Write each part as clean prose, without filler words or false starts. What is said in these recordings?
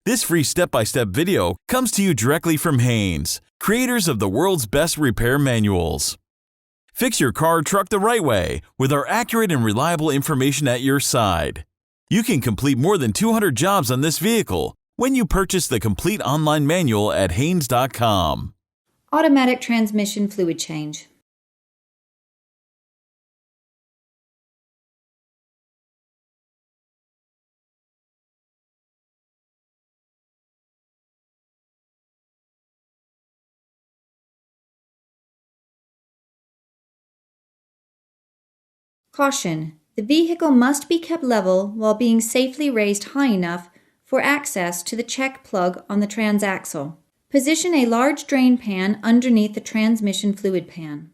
This free step-by-step video comes to you directly from Haynes, creators of the world's best repair manuals. Fix your car or truck the right way with our accurate and reliable information at your side. You can complete more than 200 jobs on this vehicle when you purchase the complete online manual at Haynes.com. Automatic transmission fluid change. Caution: the vehicle must be kept level while being safely raised high enough for access to the check plug on the transaxle. Position a large drain pan underneath the transmission fluid pan.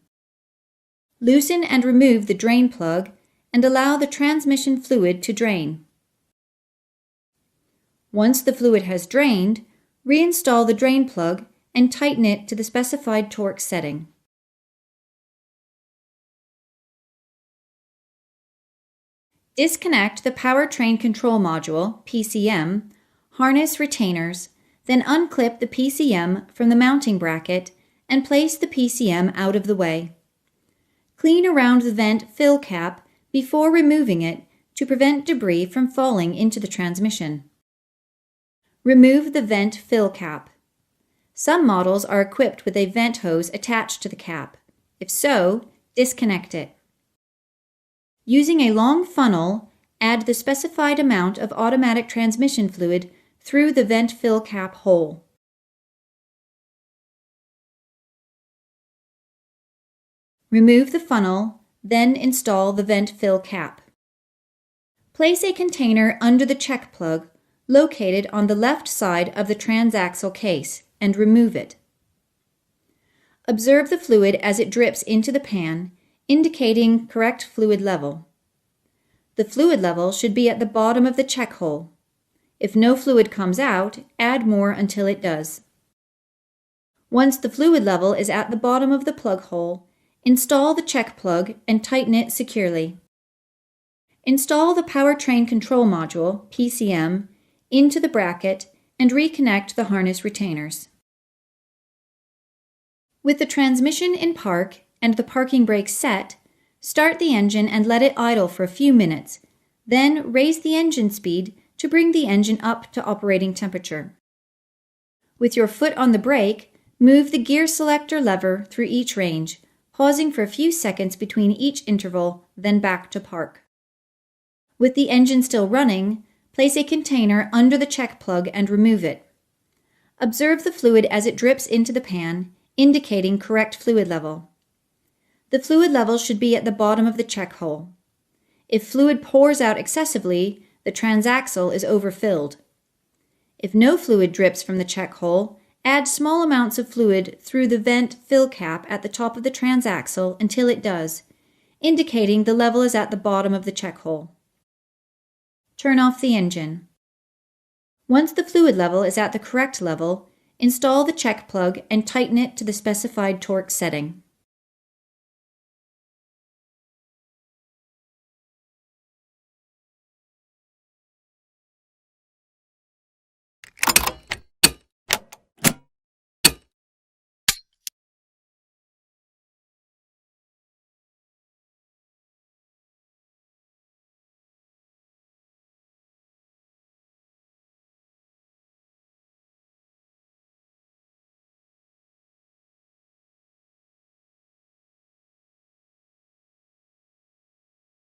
Loosen and remove the drain plug and allow the transmission fluid to drain. Once the fluid has drained, reinstall the drain plug and tighten it to the specified torque setting. Disconnect the powertrain control module, PCM, harness retainers, then unclip the PCM from the mounting bracket and place the PCM out of the way. Clean around the vent fill cap before removing it to prevent debris from falling into the transmission. Remove the vent fill cap. Some models are equipped with a vent hose attached to the cap. If so, disconnect it. Using a long funnel, add the specified amount of automatic transmission fluid through the vent fill cap hole. Remove the funnel, then install the vent fill cap. Place a container under the check plug located on the left side of the transaxle case and remove it. Observe the fluid as it drips into the pan, indicating correct fluid level. The fluid level should be at the bottom of the check hole. If no fluid comes out, add more until it does. Once the fluid level is at the bottom of the plug hole, install the check plug and tighten it securely. Install the powertrain control module, PCM, into the bracket and reconnect the harness retainers. With the transmission in park and the parking brake set, start the engine and let it idle for a few minutes, then raise the engine speed to bring the engine up to operating temperature. With your foot on the brake, move the gear selector lever through each range, pausing for a few seconds between each interval, then back to park. With the engine still running, place a container under the check plug and remove it. Observe the fluid as it drips into the pan, indicating correct fluid level. The fluid level should be at the bottom of the check hole. If fluid pours out excessively, the transaxle is overfilled. If no fluid drips from the check hole, add small amounts of fluid through the vent fill cap at the top of the transaxle until it does, indicating the level is at the bottom of the check hole. Turn off the engine. Once the fluid level is at the correct level, install the check plug and tighten it to the specified torque setting.